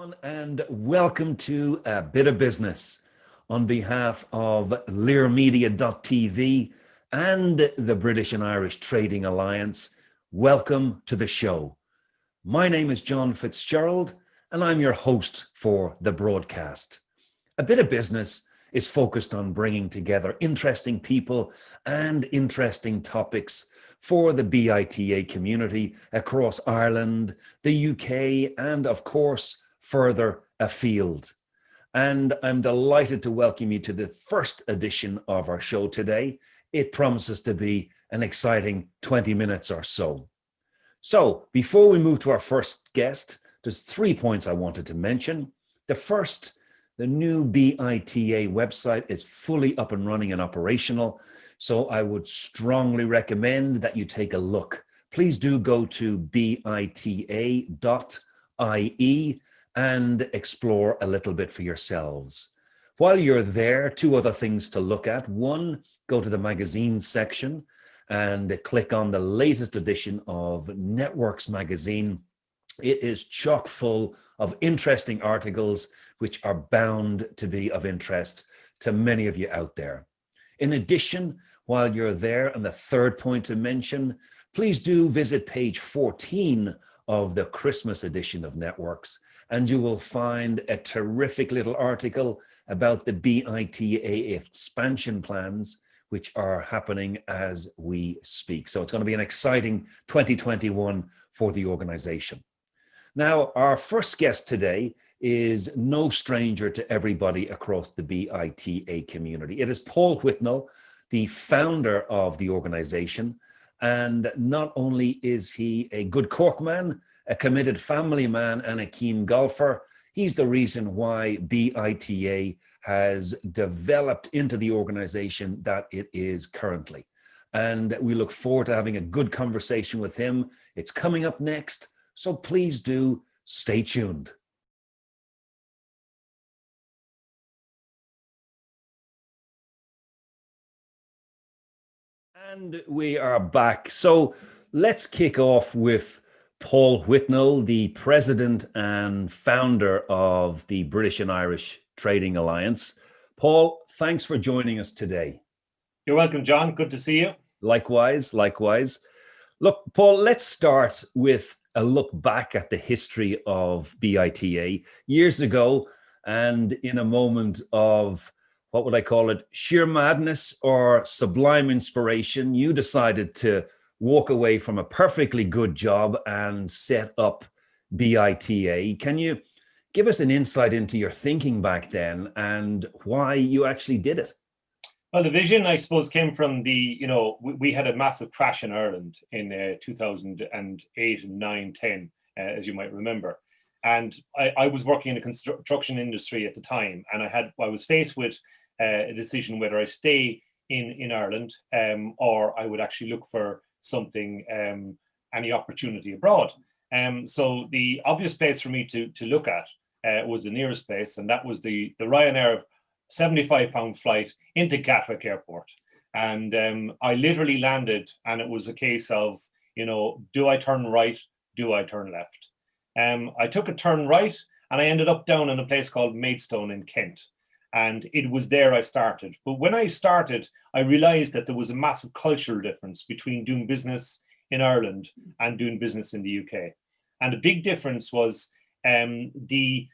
everyone, and welcome to A Bit of Business. On behalf of learmedia.tv and the British and Irish Trading Alliance, welcome to the show. My name is John FitzGerald, and I'm your host for the broadcast. A Bit of Business is focused on bringing together interesting people and interesting topics for the BITA community across Ireland, the UK, and of course, further afield. And I'm delighted to welcome you to the first edition of our show today. It promises to be an exciting 20 minutes or so. So before we move to our first guest, there's 3 points I wanted to mention. The first, the new BITA website is fully up and running and operational. So I would strongly recommend that you take a look. Please do go to bita.ie and explore a little bit for yourselves. While you're there, 2 other things to look at. One, go to the magazine section and click on the latest edition of Networks magazine. It is chock full of interesting articles which are bound to be of interest to many of you out there. In addition, while you're there, and the third point to mention, please do visit page 14 of the Christmas edition of Networks, and you will find a terrific little article about the BITA expansion plans, which are happening as we speak. So it's going to be an exciting 2021 for the organization. Now, our first guest today is no stranger to everybody across the BITA community. It is Paul Whitnell, the founder of the organization. And not only is he a good Cork man, a committed family man, and a keen golfer, he's the reason why BITA has developed into the organization that it is currently. And we look forward to having a good conversation with him. It's coming up next, so please do stay tuned. And we are back. So let's kick off with Paul Whitnell, the president and founder of the British and Irish Trading Alliance. Paul, thanks for joining us today. You're welcome, John. Good to see you. Likewise, likewise. Look, Paul, let's start with a look back at the history of BITA years ago, and in a moment of, what would I call it, sheer madness or sublime inspiration, you decided to walk away from a perfectly good job and set up BITA. Can you give us an insight into your thinking back then and why you actually did it? Well, the vision, I suppose, came from we had a massive crash in Ireland in 2008 and 9, 10, as you might remember. And I was working in the construction industry at the time, and I was faced with a decision whether I stay in Ireland or I would actually look for something, any opportunity abroad. So the obvious place for me to look at was the nearest place, and that was the Ryanair 75-pound flight into Gatwick Airport. And I literally landed, and it was a case of, do I turn right? Do I turn left? I took a turn right, and I ended up down in a place called Maidstone in Kent. And it was there I started. But when I started, I realized that there was a massive cultural difference between doing business in Ireland and doing business in the UK. And the big difference was the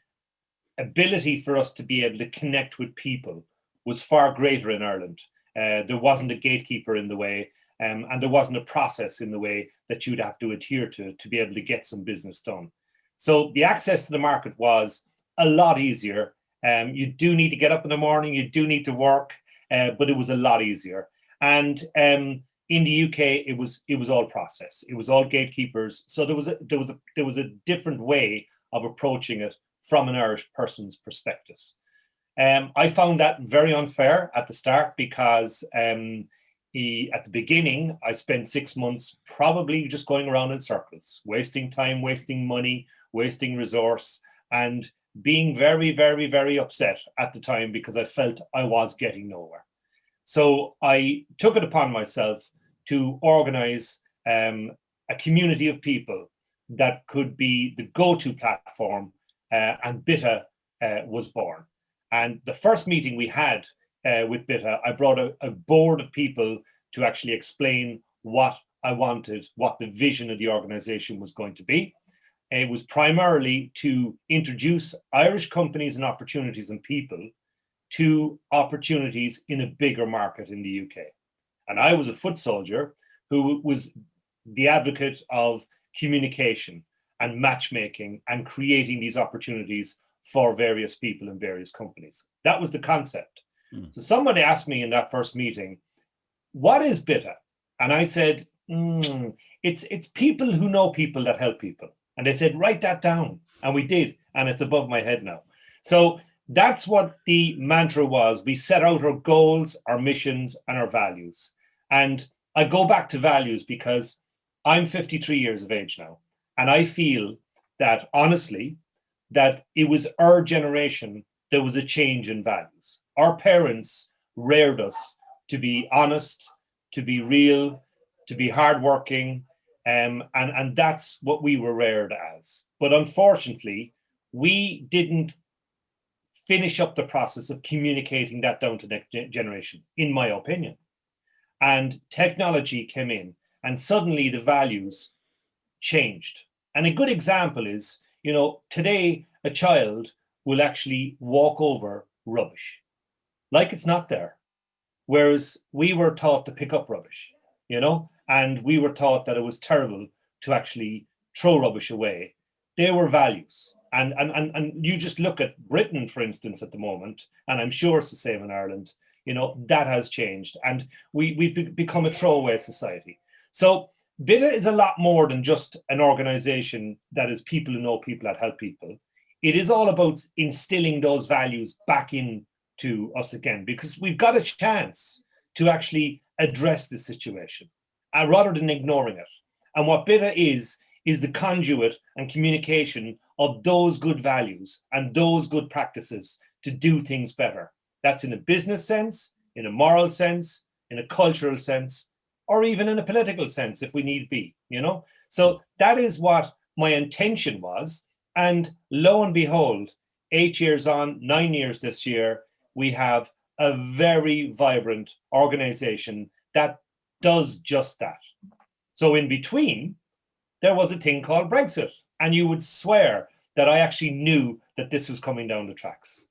ability for us to be able to connect with people was far greater in Ireland. There wasn't a gatekeeper in the way, and there wasn't a process in the way that you'd have to adhere to be able to get some business done. So the access to the market was a lot easier. You do need to get up in the morning, you do need to work, but it was a lot easier. And in the UK, it was all process. It was all gatekeepers. So there was a different way of approaching it from an Irish person's perspective. I found that very unfair at the start because at the beginning, I spent 6 months probably just going around in circles, wasting time, wasting money, wasting resource, and being very, very, very upset at the time because I felt I was getting nowhere. So I took it upon myself to organize a community of people that could be the go-to platform and BITA was born. And the first meeting we had with BITA, I brought a board of people to actually explain what I wanted, what the vision of the organization was going to be. It was primarily to introduce Irish companies and opportunities and people to opportunities in a bigger market in the UK. And I was a foot soldier who was the advocate of communication and matchmaking and creating these opportunities for various people and various companies. That was the concept. So somebody asked me in that first meeting, what is BITA? And I said, it's people who know people that help people. And they said, write that down. And we did. And it's above my head now. So that's what the mantra was. We set out our goals, our missions, and our values. And I go back to values because I'm 53 years of age now. And I feel that, honestly, that it was our generation there was a change in values. Our parents reared us to be honest, to be real, to be hardworking, and that's what we were reared as. But unfortunately, we didn't finish up the process of communicating that down to the next generation, in my opinion. And technology came in, and suddenly the values changed. And a good example is, today a child will actually walk over rubbish like it's not there. Whereas we were taught to pick up rubbish, and we were taught that it was terrible to actually throw rubbish away. They were values. And you just look at Britain, for instance, at the moment, and I'm sure it's the same in Ireland, that has changed. And we've become a throwaway society. So BITA is a lot more than just an organization that is people who know people that help people. It is all about instilling those values back into us again, because we've got a chance to actually address this situation rather than ignoring it. And what BITA is the conduit and communication of those good values and those good practices to do things better. That's in a business sense, in a moral sense, in a cultural sense, or even in a political sense, if we need be, So that is what my intention was. And lo and behold, 8 years on, 9 years this year, we have a very vibrant organization that does just that. So in between, there was a thing called Brexit. And you would swear that I actually knew that this was coming down the tracks.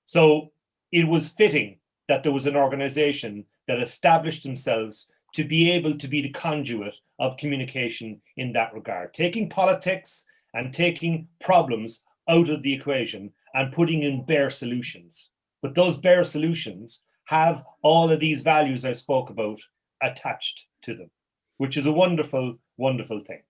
So it was fitting that there was an organization that established themselves to be able to be the conduit of communication in that regard, taking politics and taking problems out of the equation and putting in bare solutions. But those bare solutions have all of these values I spoke about attached to them, which is a wonderful, wonderful thing.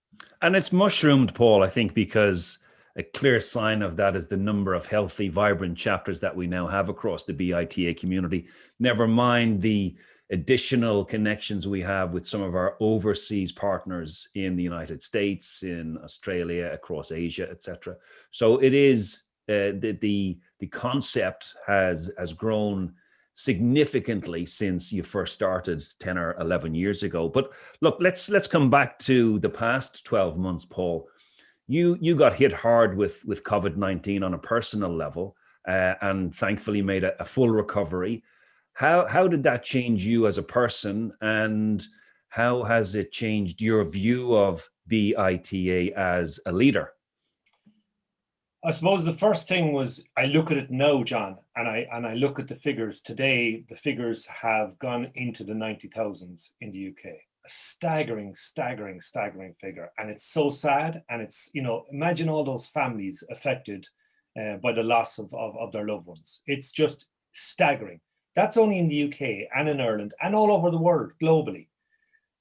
And it's mushroomed, Paul, I think, because a clear sign of that is the number of healthy, vibrant chapters that we now have across the BITA community. Never mind the additional connections we have with some of our overseas partners in the United States, in Australia, across Asia, etc. So it is the concept has grown significantly since you first started 10 or 11 years ago. But look, let's come back to the past 12 months, Paul. You got hit hard with COVID-19 on a personal level, and thankfully made a full recovery. How did that change you as a person, and how has it changed your view of BITA as a leader? I suppose the first thing was, I look at it now, John, and I look at the figures today. The figures have gone into the 90,000s in the UK. A staggering figure, and it's so sad. And it's, imagine all those families affected by the loss of their loved ones. It's just staggering. That's only in the UK and in Ireland and all over the world, globally.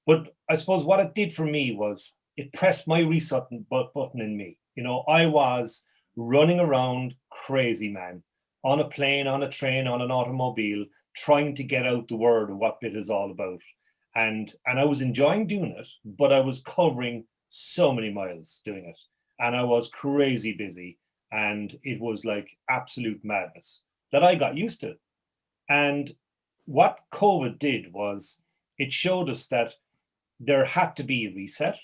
But I suppose what it did for me was it pressed my reset button in me. I was running around crazy, man, on a plane, on a train, on an automobile, trying to get out the word of what BITA is all about. And I was enjoying doing it, but I was covering so many miles doing it. And I was crazy busy. And it was like absolute madness that I got used to. And what COVID did was it showed us that there had to be a reset.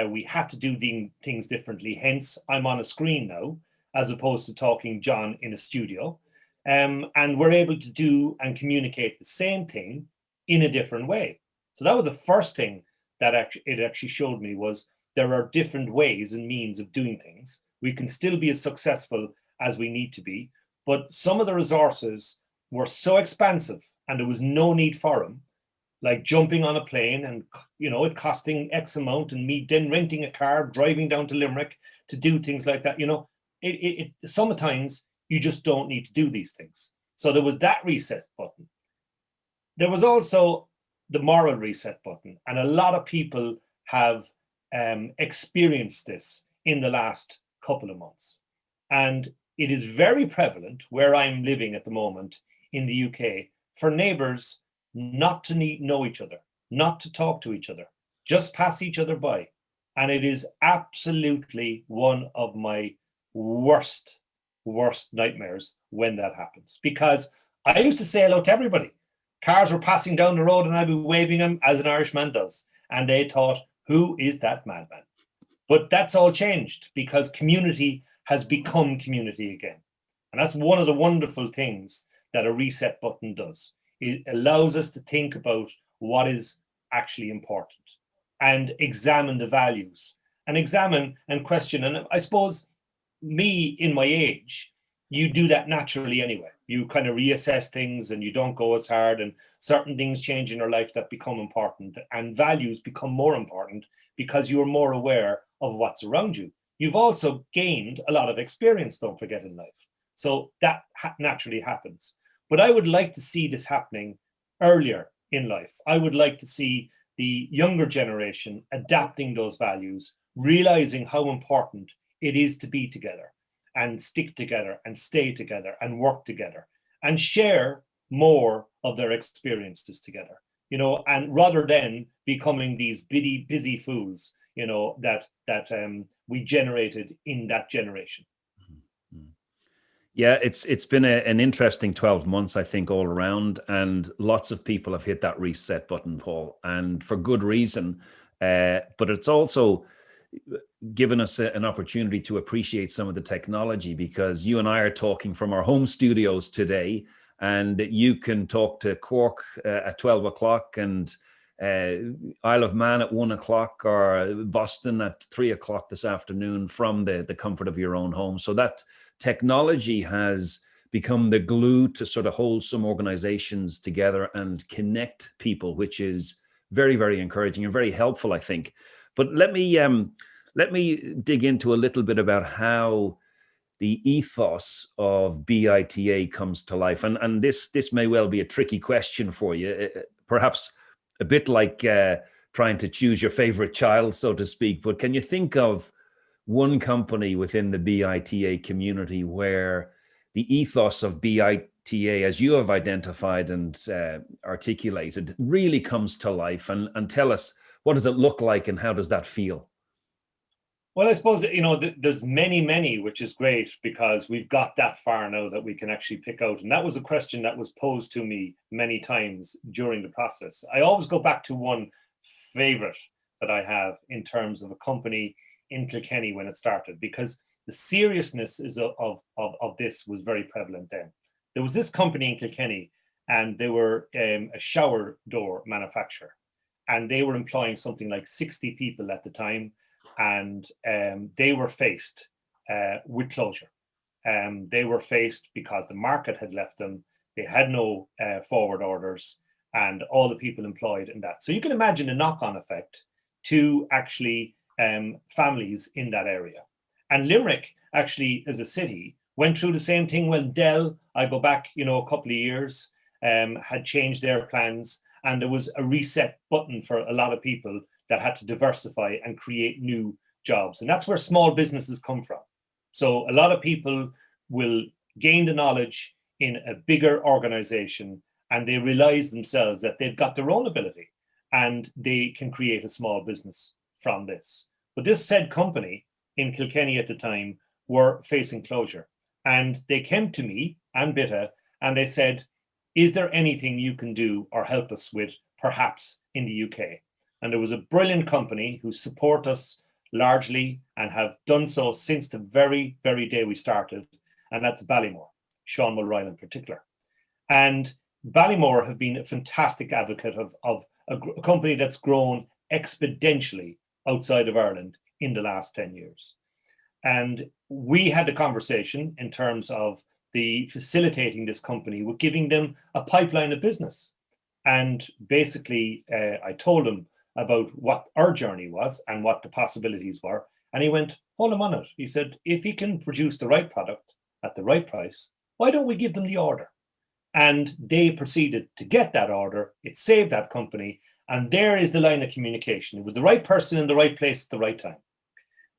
We had to do things differently. Hence, I'm on a screen now as opposed to talking John in a studio. And we're able to do and communicate the same thing in a different way. So that was the first thing that it actually showed me, was there are different ways and means of doing things. We can still be as successful as we need to be, but some of the resources were so expansive and there was no need for them, like jumping on a plane and, it costing X amount, and me then renting a car, driving down to Limerick to do things like that. Sometimes you just don't need to do these things. So there was that reset button. There was also the moral reset button, and a lot of people have experienced this in the last couple of months. And it is very prevalent where I'm living at the moment in the UK for neighbors not to know each other, not to talk to each other, just pass each other by. And it is absolutely one of my worst nightmares when that happens, because I used to say hello to everybody. Cars were passing down the road and I'd be waving them as an Irishman does. And they thought, who is that madman? But that's all changed because community has become community again. And that's one of the wonderful things that a reset button does. It allows us to think about what is actually important and examine the values and examine and question. And I suppose me in my age, you do that naturally anyway. You kind of reassess things and you don't go as hard, and certain things change in your life that become important, and values become more important because you're more aware of what's around you. You've also gained a lot of experience, don't forget, in life. So that naturally happens. But I would like to see this happening earlier in life. I would like to see the younger generation adapting those values, realizing how important it is to be together and stick together and stay together and work together and share more of their experiences together, and rather than becoming these busy fools, that we generated in that generation. Yeah, it's been an interesting 12 months, I think, all around, and lots of people have hit that reset button, Paul, and for good reason. But it's also given us an opportunity to appreciate some of the technology, because you and I are talking from our home studios today, and you can talk to Cork at 12 o'clock and Isle of Man at 1 o'clock, or Boston at 3 o'clock this afternoon from the comfort of your own home. So that technology has become the glue to sort of hold some organizations together and connect people, which is very, very encouraging and very helpful, I think. But let me dig into a little bit about how the ethos of BITA comes to life. And this may well be a tricky question for you, perhaps a bit like trying to choose your favorite child, so to speak. But can you think of one company within the BITA community where the ethos of BITA, as you have identified and articulated, really comes to life? And tell us, what does it look like and how does that feel? Well, I suppose, there's many, which is great because we've got that far now that we can actually pick out. And that was a question that was posed to me many times during the process. I always go back to one favorite that I have in terms of a company in Kilkenny when it started, because the seriousness of this was very prevalent then. There was this company in Kilkenny, and they were a shower door manufacturer, and they were employing something like 60 people at the time. And they were faced with closure. They were faced because the market had left them. They had no forward orders, and all the people employed in that. So you can imagine a knock-on effect to actually families in that area. And Limerick, actually, as a city, went through the same thing when Dell, I go back, a couple of years, had changed their plans, and there was a reset button for a lot of people that had to diversify and create new jobs. And that's where small businesses come from. So a lot of people will gain the knowledge in a bigger organization, and they realize themselves that they've got their own ability and they can create a small business from this. But this said company in Kilkenny at the time were facing closure. And they came to me and BITA and they said, is there anything you can do or help us with, perhaps in the UK? And there was a brilliant company who support us largely and have done so since the very, very day we started, and that's Ballymore, Sean Mulryle in particular. And Ballymore have been a fantastic advocate of a company that's grown exponentially outside of Ireland in the last 10 years. And we had a conversation in terms of the facilitating this company with giving them a pipeline of business. And basically, I told him about what our journey was and what the possibilities were. And he went, hold him on it. He said, if he can produce the right product at the right price, why don't we give them the order? And they proceeded to get that order. It saved that company. And there is the line of communication with the right person in the right place at the right time.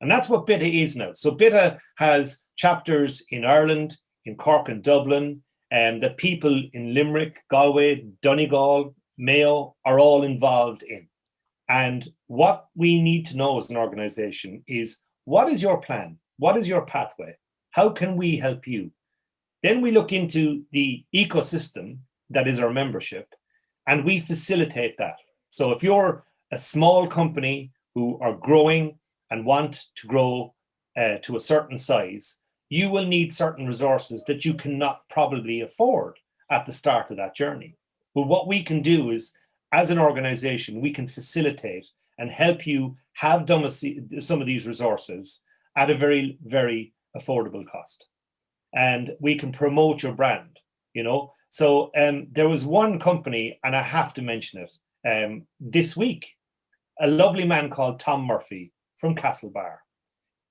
And that's what BITA is now. So BITA has chapters in Ireland, in Cork and Dublin, and the people in Limerick, Galway, Donegal, Mayo are all involved in. And what we need to know as an organization is, what is your plan? What is your pathway? How can we help you? Then we look into the ecosystem that is our membership, and we facilitate that. So if you're a small company who are growing and want to grow to a certain size, you will need certain resources that you cannot probably afford at the start of that journey. But what we can do is, as an organization, we can facilitate and help you have some of these resources at a very, very affordable cost. And we can promote your brand, you know. So there was one company, and I have to mention it, this week, a lovely man called Tom Murphy from Castlebar.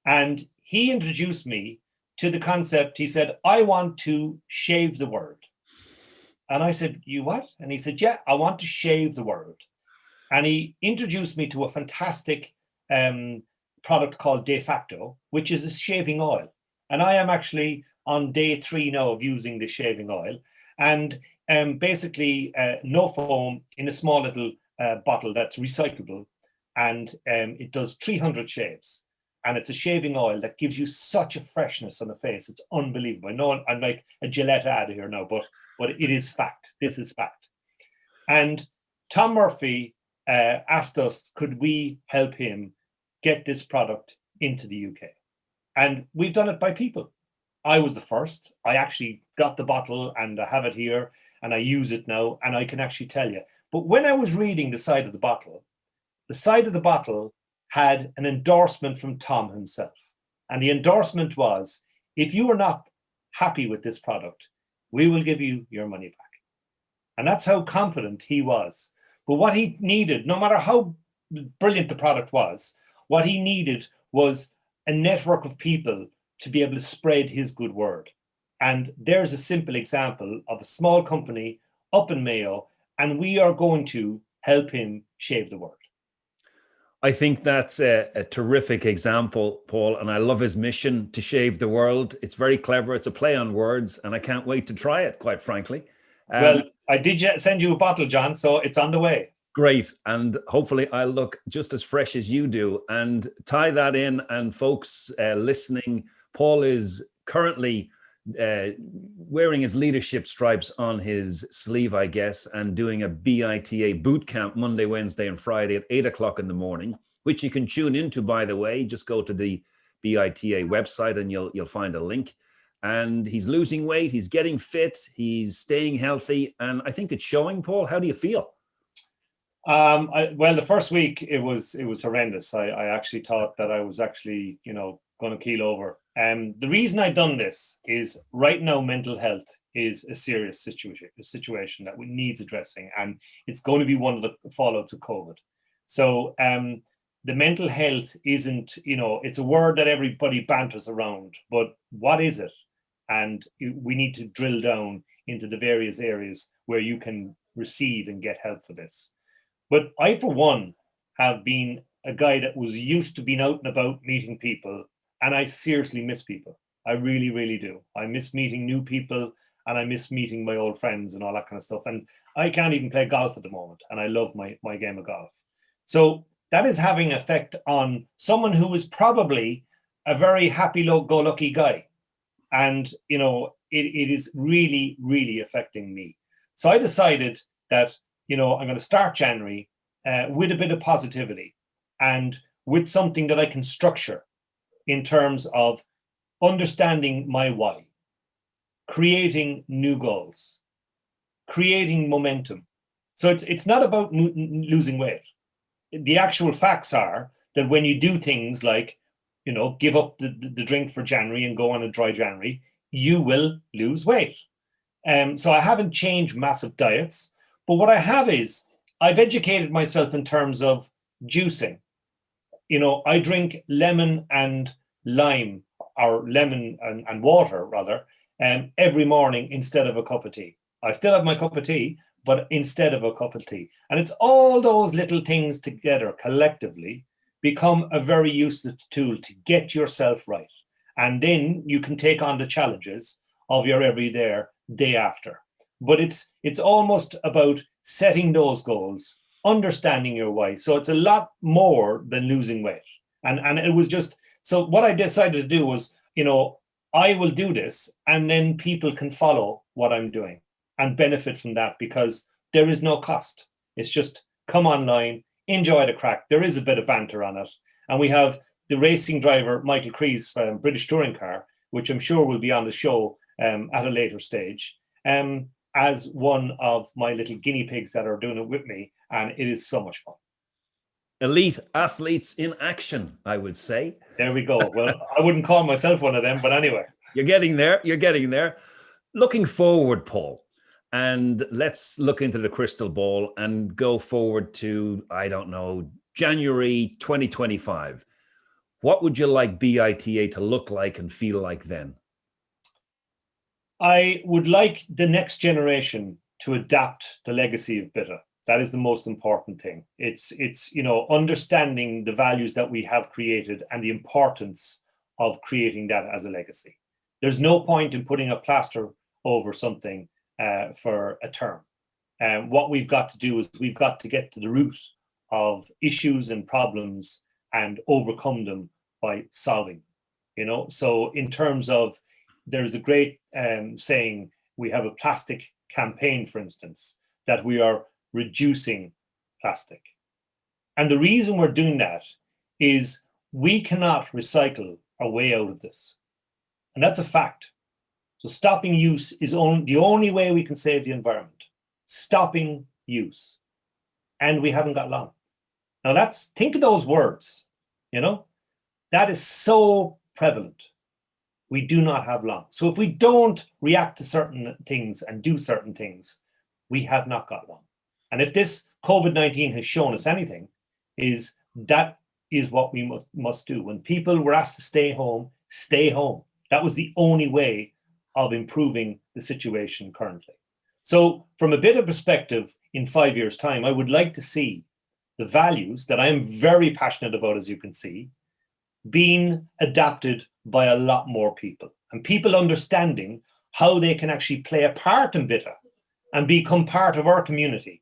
And he introduced me to the concept. He said, I want to shave the world. And I said, you what? And he said, yeah, I want to shave the world. And he introduced me to a fantastic product called De Facto, which is a shaving oil. And I am actually on day 3 now of using the shaving oil. And basically no foam in a small little bottle that's recyclable. And it does 300 shaves. And it's a shaving oil that gives you such a freshness on the face. It's unbelievable. I know I'm like a Gillette ad here now, but it is fact. This is fact. And Tom Murphy asked us, could we help him get this product into the UK? And we've done it by people. I was the first. I actually got the bottle and I have it here and I use it now and I can actually tell you. But when I was reading the side of the bottle had an endorsement from Tom himself. And the endorsement was, if you are not happy with this product, we will give you your money back. And that's how confident he was. But what he needed, no matter how brilliant the product was, what he needed was a network of people to be able to spread his good word. And there's a simple example of a small company up in Mayo, and we are going to help him shave the world. I think that's a terrific example, Paul, and I love his mission to shave the world. It's very clever. It's a play on words, and I can't wait to try it, quite frankly. Well, I did send you a bottle, John, so it's on the way. Great. And hopefully I'll look just as fresh as you do. And tie that in, and folks listening, Paul is currently wearing his leadership stripes on his sleeve, I guess, and doing a BITA boot camp Monday, Wednesday, and Friday at 8 o'clock in the morning, which you can tune into, by the way. Just go to the BITA website and you'll find a link. And he's losing weight, he's getting fit, he's staying healthy, and I think it's showing. Paul, how do you feel? Well, the first week it was horrendous. I actually thought that I was actually, going to keel over. The reason I done this is, right now mental health is a serious situation that needs addressing, and it's going to be one of the fallouts of COVID. So the mental health isn't, it's a word that everybody banters around, but what is it? And we need to drill down into the various areas where you can receive and get help for this. But I, for one, have been a guy that was used to being out and about meeting people, and I seriously miss people. I really, really do. I miss meeting new people, and I miss meeting my old friends and all that kind of stuff. And I can't even play golf at the moment, and I love my game of golf. So that is having an effect on someone who is probably a very happy-go-lucky guy. And, it is really, really affecting me. So I decided that, I'm going to start January with a bit of positivity. And with something that I can structure in terms of understanding my why, creating new goals, creating momentum. So it's not about losing weight. The actual facts are that when you do things like, give up the drink for January and go on a dry January, you will lose weight. So I haven't changed massive diets, but what I have is I've educated myself in terms of juicing. I drink lemon and lime, or lemon and water rather, every morning instead of a cup of tea. I still have my cup of tea, but instead of a cup of tea. And it's all those little things together collectively become a very useful tool to get yourself right. And then you can take on the challenges of your everyday day after. But it's almost about setting those goals, understanding your why. So it's a lot more than losing weight. And it was just, so what I decided to do was, I will do this, and then people can follow what I'm doing and benefit from that, because there is no cost. It's just come online, enjoy the crack. There is a bit of banter on it. And we have the racing driver, Michael Crees, British touring car, which I'm sure will be on the show at a later stage, as one of my little guinea pigs that are doing it with me. And it is so much fun. Elite athletes in action, I would say. There we go. Well, I wouldn't call myself one of them, but anyway. You're getting there. You're getting there. Looking forward, Paul, and let's look into the crystal ball and go forward to, I don't know, January 2025. What would you like BITA to look like and feel like then? I would like the next generation to adapt the legacy of BITA. That is the most important thing. It's understanding the values that we have created and the importance of creating that as a legacy. There's no point in putting a plaster over something for a term. What we've got to do is we've got to get to the root of issues and problems and overcome them by solving. So in terms of, there's a great saying, we have a plastic campaign, for instance, that we are reducing plastic. And the reason we're doing that is we cannot recycle our way out of this. And that's a fact. So stopping use is the only way we can save the environment. Stopping use. And we haven't got long. Now think of those words, that is so prevalent. We do not have long. So if we don't react to certain things and do certain things, we have not got long. And if this COVID-19 has shown us anything, is that is what we must do. When people were asked to stay home, stay home. That was the only way of improving the situation currently. So from a BITA perspective, in 5 years' time, I would like to see the values that I am very passionate about, as you can see, being adapted by a lot more people, and people understanding how they can actually play a part in BITA and become part of our community.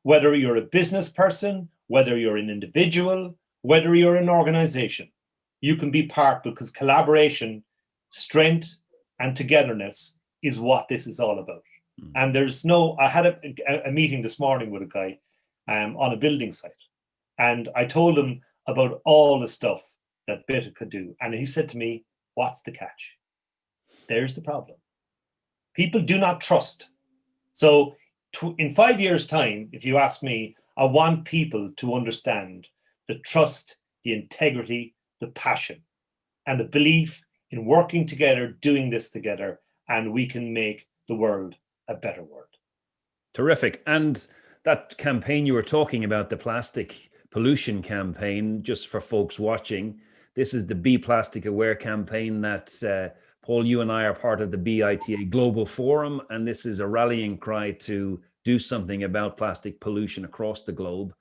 Whether you're a business person, whether you're an individual, whether you're an organization, you can be part, because collaboration, strength, and togetherness is what this is all about. And I had a meeting this morning with a guy on a building site, and I told him about all the stuff that BITA could do. And he said to me, what's the catch? There's the problem. People do not trust. So in 5 years' time, if you ask me, I want people to understand the trust, the integrity, the passion, and the belief in working together, doing this together, and we can make the world a better world. Terrific. And that campaign you were talking about, the plastic pollution campaign, just for folks watching, this is the Be Plastic Aware campaign that Paul, you and I are part of the BITA Global Forum, and this is a rallying cry to do something about plastic pollution across the globe.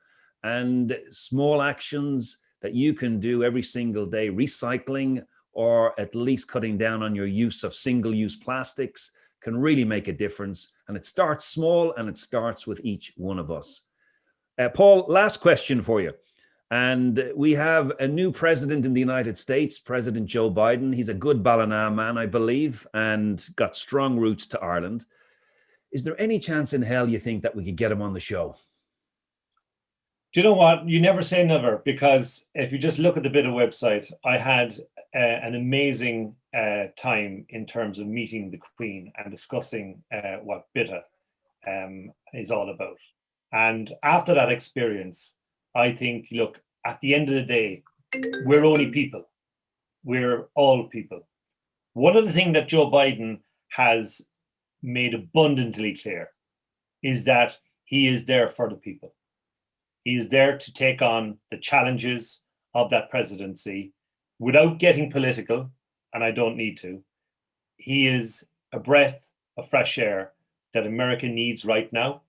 And small actions that you can do every single day, recycling or at least cutting down on your use of single-use plastics, can really make a difference. And it starts small, and it starts with each one of us. Paul, last question for you. And we have a new president in the United States, President Joe Biden. He's a good Ballina man, I believe, and got strong roots to Ireland. Is there any chance in hell you think that we could get him on the show? Do you know what? You never say never, because if you just look at the BITA website, I had an amazing time in terms of meeting the Queen and discussing what BITA is all about. And after that experience, I think, look, at the end of the day, we're only people. We're all people. One of the things that Joe Biden has made abundantly clear is that he is there for the people. He is there to take on the challenges of that presidency without getting political, and I don't need to. He is a breath of fresh air that America needs right now,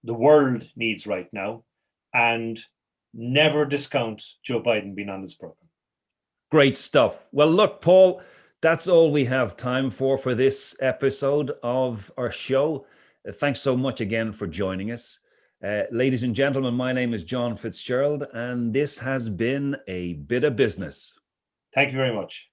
the world needs right now, and never discount Joe Biden being on this program. Great stuff. Well, look, Paul, that's all we have time for this episode of our show. Thanks so much again for joining us. Ladies and gentlemen, my name is John FitzGerald, and this has been A Bit of Business. Thank you very much.